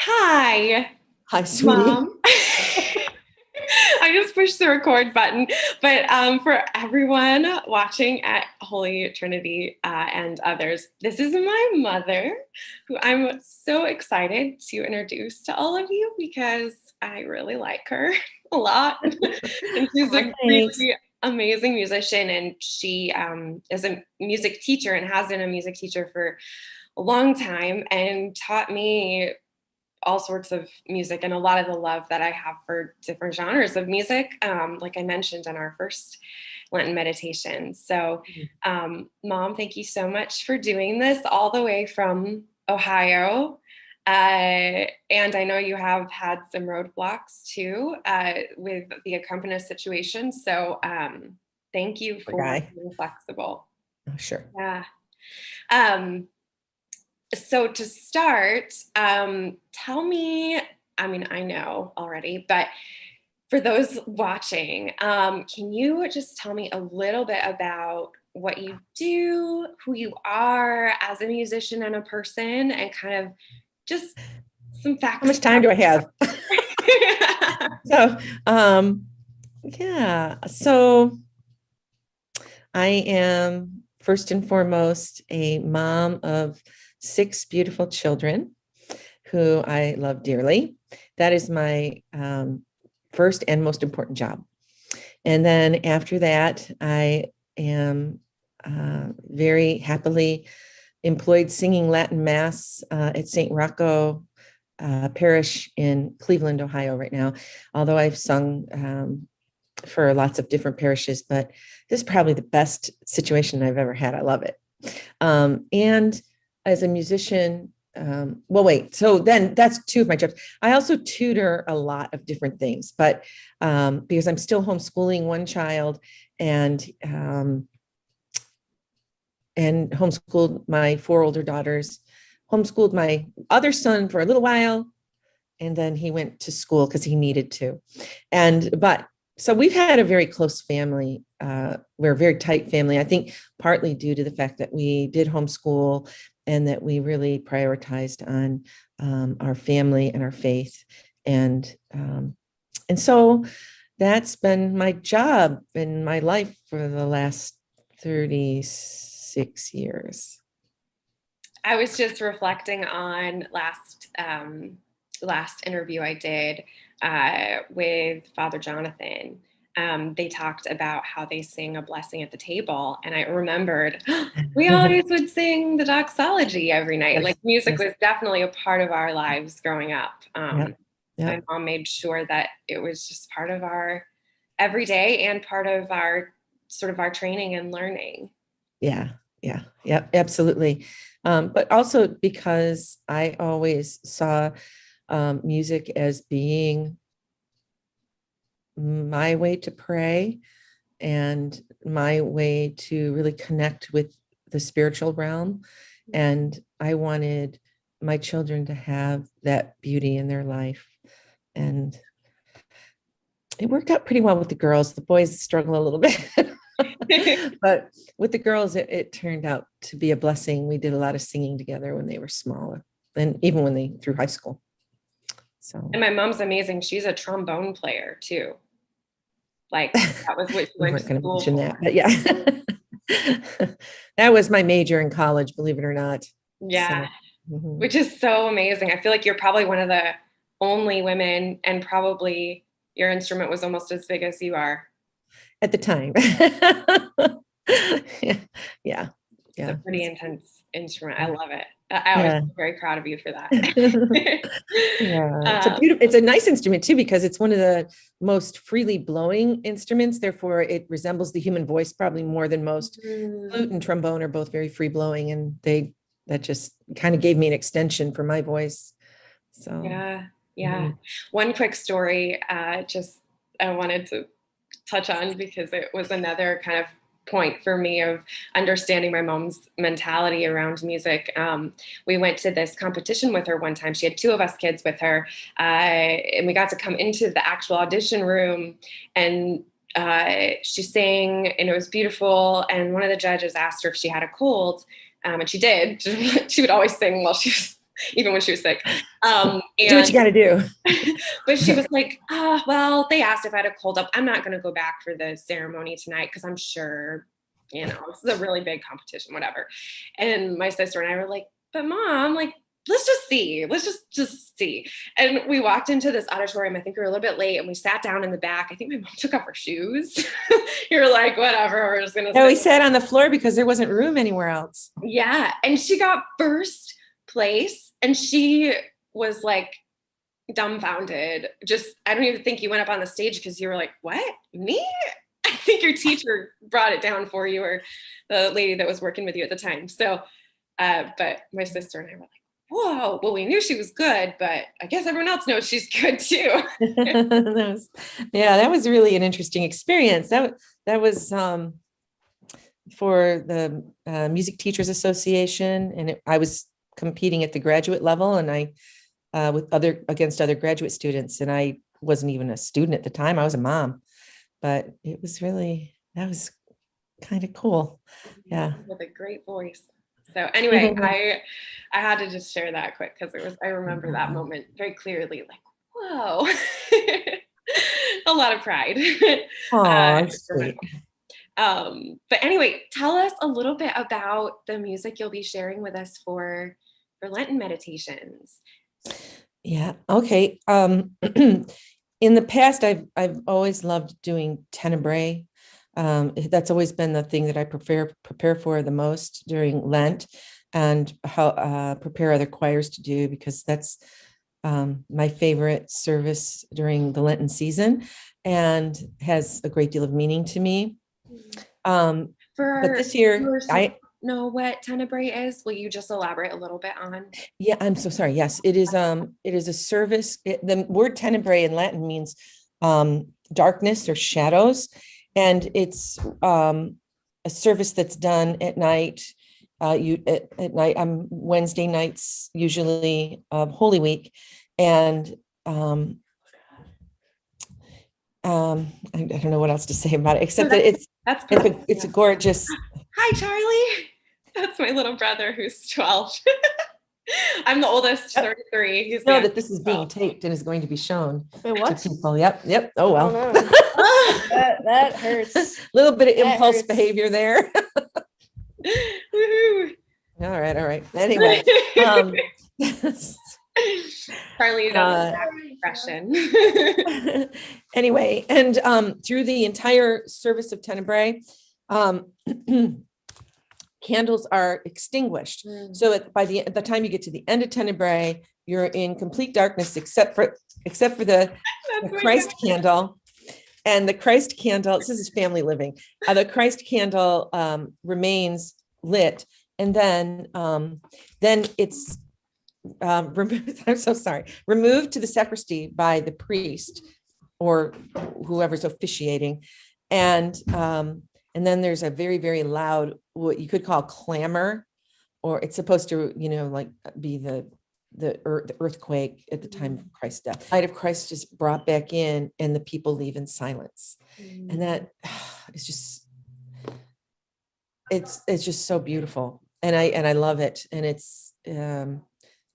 Hi, Hi, sweetie. Mom. I just pushed the record button. But for everyone watching at Holy Trinity and others, this is my mother, who I'm so excited to introduce to all of you because I really like her a lot. And she's Oh, a thanks. really amazing musician, and she is a music teacher and has been a music teacher for a long time and taught me all sorts of music and a lot of the love that I have for different genres of music, like I mentioned in our first Lenten meditation. So, Mom, thank you so much for doing this all the way from Ohio. And I know you have had some roadblocks too with the accompanist situation. So, thank you Poor for guy. being flexible. Oh, sure. Yeah. Um, so to start, tell me, I mean, I know already, but for those watching, can you just tell me a little bit about what you do, who you are as a musician and a person, and kind of just some How facts much time do I have? about So, um, yeah. So I am first and foremost a mom of six beautiful children who I love dearly. That is my first and most important job. And then after that, I am very happily employed singing Latin Mass at St. Rocco Parish in Cleveland, Ohio, right now. Although I've sung for lots of different parishes, but this is probably the best situation I've ever had. I love it. And as a musician, well, wait, so then that's two of my jobs. I also tutor a lot of different things, but because I'm still homeschooling one child and homeschooled my four older daughters, homeschooled my other son for a little while, and then he went to school because he needed to. But so we've had a very close family. We're a very tight family, I think partly due to the fact that we did homeschool and that we really prioritized on our family and our faith. And and so that's been my job in my life for the last 36 years. I was just reflecting on last interview I did with Father Jonathan. They talked about how they sing a blessing at the table, and I remembered we always would sing the doxology every night. Yes, Like music yes, was definitely a part of our lives growing up. yeah, yeah, My mom made sure that it was just part of our everyday and part of our sort of our training and learning. yeah, yeah, yeah, absolutely. But also because I always saw music as being my way to pray and my way to really connect with the spiritual realm. And I wanted my children to have that beauty in their life. And it worked out pretty well with the girls. The boys struggle a little bit. But with the girls, it turned out to be a blessing. We did a lot of singing together when they were smaller, and even when they through high school. So And my mom's amazing. She's a trombone player too. Like that was what she we went to weren't going to school mention for. that, but yeah, that was my major in college, believe it or not. Yeah, So mhm. which is so amazing. I feel like you're probably one of the only women, and probably your instrument was almost as big as you are. At the time, yeah, yeah, It's a yeah, pretty intense instrument. I love it. I always yeah. feel very proud of you for that. Yeah, it's a um, beautiful, it's a nice instrument too, because it's one of the most freely blowing instruments. Therefore, it resembles the human voice probably more than most. Flute and trombone are both very free blowing, and that just kind of gave me an extension for my voice. So, yeah, yeah. mhm. One quick story, just I wanted to touch on because it was another kind of point for me of understanding my mom's mentality around music. We went to this competition with her one time. She had two of us kids with her, and we got to come into the actual audition room, and she sang, and it was beautiful. And one of the judges asked her if she had a cold, and she did. She would always sing while she was, even when she was sick. Do what you got to do. But she was like, oh, well, they asked if I had a cold up. I'm not going to go back for the ceremony tonight because I'm sure, this is a really big competition, whatever. And my sister and I were like, but mom, like, let's just see. Let's just see. And we walked into this auditorium. I think we were a little bit late and we sat down in the back. I think my mom took off her shoes. You're like, whatever, we're just going to No, we sat on the floor because there wasn't room anywhere else. Yeah. And she got first place and she was like dumbfounded. I don't even think you went up on the stage because you were like, what? Me? I think your teacher brought it down for you, or the lady that was working with you at the time. So, but my sister and I were like, whoa, well, we knew she was good, but I guess everyone else knows she's good too. That was really an interesting experience. That was for the Music Teachers Association, and I was competing at the graduate level, and I against other graduate students, and I wasn't even a student at the time. I was a mom, but that was kind of cool. Yeah, with a great voice. So anyway, I had to just share that quick because I remember that moment very clearly. Like, whoa, a lot of pride. Oh, sweet. But anyway, tell us a little bit about the music you'll be sharing with us for Lenten meditations. Yeah. Okay. In the past, I've always loved doing tenebrae. That's always been the thing that I prepare for the most during Lent, and how prepare other choirs to do, because that's my favorite service during the Lenten season and has a great deal of meaning to me. But this year, I know what tenebrae is. Will you just elaborate a little bit on? Yeah, I'm so sorry. Yes, it is a service. The word tenebrae in Latin means darkness or shadows, and it's a service that's done at night. At night, Wednesday nights, usually of Holy Week, and I don't know what else to say about it, except that it's a gorgeous. Hi, Charlie. That's my little brother who's 12. I'm the oldest, 33. He's know that this is being taped and is going to be shown to people. Yep. Oh, well. Oh, no. that hurts. A little bit of impulse behavior there. Woohoo. All right. Anyway. Charlie doesn't have expression. Anyway, and through the entire service of Tenebrae, candles are extinguished. So by the time you get to the end of Tenebrae, you're in complete darkness except for the Christ candle. And the Christ candle, this is family living. The Christ candle remains lit, and then it's removed. I'm so sorry. Removed to the sacristy by the priest or whoever's officiating, and then there's a very, very loud, what you could call clamor, or it's supposed to, like be the earthquake at the time of Christ's death. The light of Christ is brought back in, and the people leave in silence, and that is just, it's just so beautiful, and I love it, and it's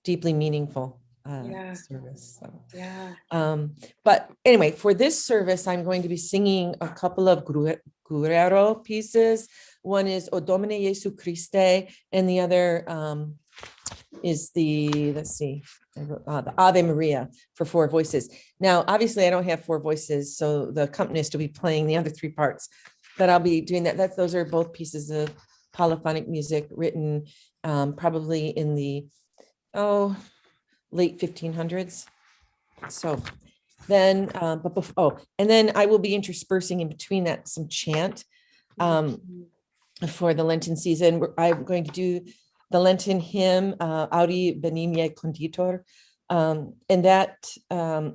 deeply meaningful service. So. Yeah. But anyway, for this service, I'm going to be singing a couple of Guerrero pieces. One is O Domine Jesu Christe, and the other is the Ave Maria for four voices. Now, obviously, I don't have four voices, so the accompanist will be playing the other three parts, but I'll be doing that. Those are both pieces of polyphonic music written probably in the late 1500s. So then, and then I will be interspersing in between that some chant for the Lenten season. I'm going to do the Lenten hymn, Audi Benigni Conditor, and that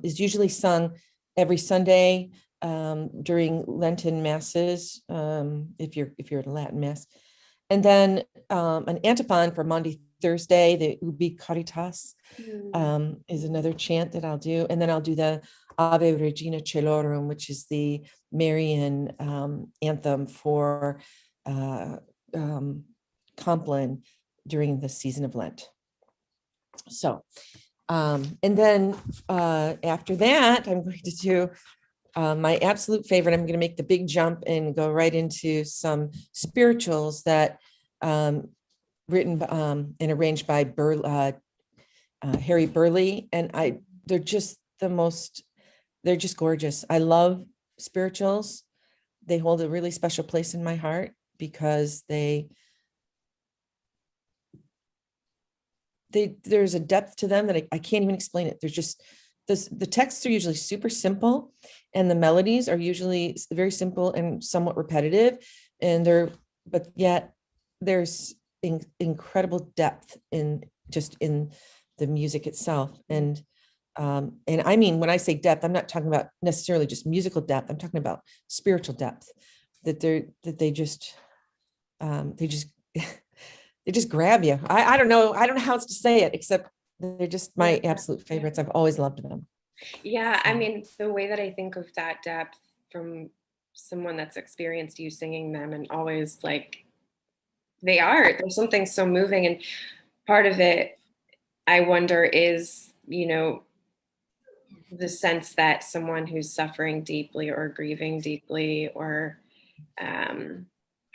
is usually sung every Sunday during Lenten masses, if you're at a Latin mass, and then an antiphon for Maundy Thursday, the Ubi Caritas, is another chant that I'll do, and then I'll do the Ave Regina Celorum, which is the Marian anthem for Compline during the season of Lent. So And then after that, I'm going to do my absolute favorite. I'm going to make the big jump and go right into some spirituals that written and arranged by Harry Burley. And they're just they're just gorgeous. I love spirituals. They hold a really special place in my heart because there's a depth to them that I can't even explain it. There's just the texts are usually super simple and the melodies are usually very simple and somewhat repetitive, but yet there's incredible depth in the music itself. And I mean, when I say depth, I'm not talking about necessarily just musical depth. I'm talking about spiritual depth, that they just they just grab you. I don't know how else to say it, except they're just my absolute favorites. I've always loved them. Yeah, I mean, the way that I think of that depth from someone that's experienced you singing them, and always like there's something so moving. And part of it, I wonder, is, the sense that someone who's suffering deeply or grieving deeply or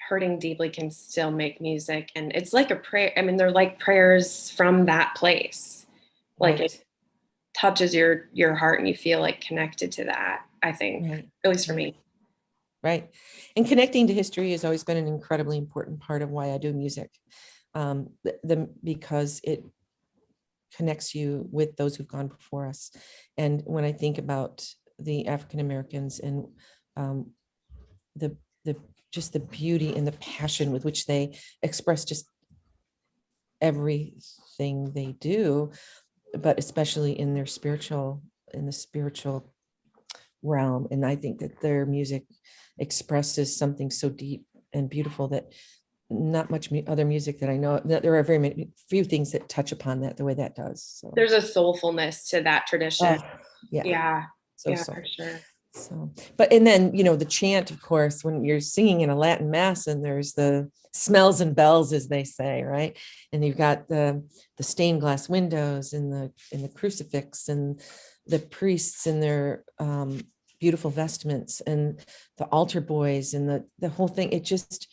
hurting deeply can still make music. And it's like a prayer. I mean, they're like prayers from that place. Like it touches your heart and you feel like connected to that, I think, at least for me. Right. And connecting to history has always been an incredibly important part of why I do music, because it connects you with those who've gone before us. And when I think about the African Americans and the just the beauty and the passion with which they express just everything they do, but especially in the spiritual realm. And I think that their music expresses something so deep and beautiful that not much other music that I know, that there are few things that touch upon that the way that does. So there's a soulfulness to that tradition. Yeah. For sure. So, and then, the chant, of course, when you're singing in a Latin mass, and there's the smells and bells, as they say, right? And you've got the stained glass windows and the crucifix and the priests in their beautiful vestments and the altar boys and the whole thing. It just,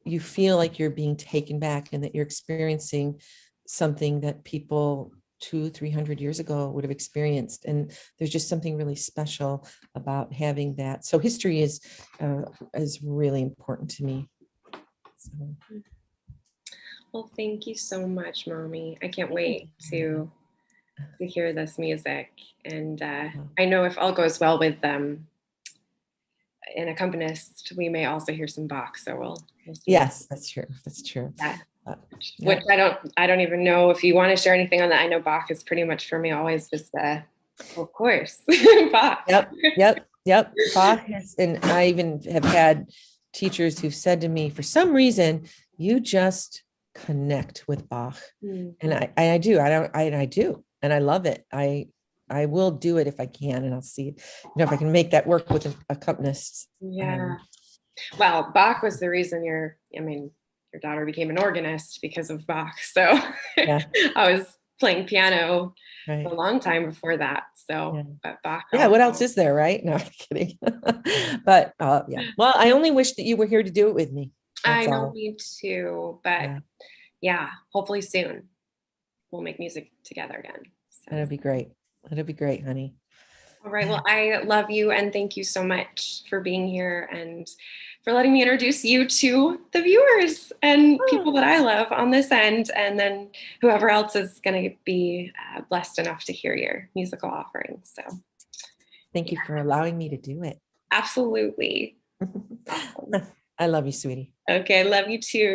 you feel like you're being taken back and that you're experiencing something that people 200-300 years ago would have experienced. And there's just something really special about having that. So history is really important to me. So. Well, thank you so much, Mommy. I can't wait to hear this music. And I know if all goes well with an accompanist, we may also hear some Bach. So we'll see. Yes, that's true. Yeah. Which I don't even know if you want to share anything on that. I know Bach is pretty much for me always just of course, Bach. Yep. Bach and I even have had teachers who've said to me, for some reason, you just connect with Bach. And I do. I do. And I love it. I will do it if I can, and I'll see, if I can make that work with an accompanist. Yeah. Well, Bach was the reason your daughter became an organist, because of Bach. So I was playing piano for a long time before that. So, but Bach. Yeah. What else is there, right? No, I'm kidding. But yeah. Well, I only wish that you were here to do it with me. I know, me too. But yeah, hopefully soon we'll make music together again. So. That'd be great. That'd be great, honey. All right. Well, I love you, and thank you so much for being here and for letting me introduce you to the viewers and people that I love on this end, and then whoever else is going to be blessed enough to hear your musical offering. So thank you for allowing me to do it. Absolutely. I love you, sweetie. Okay. Love you too.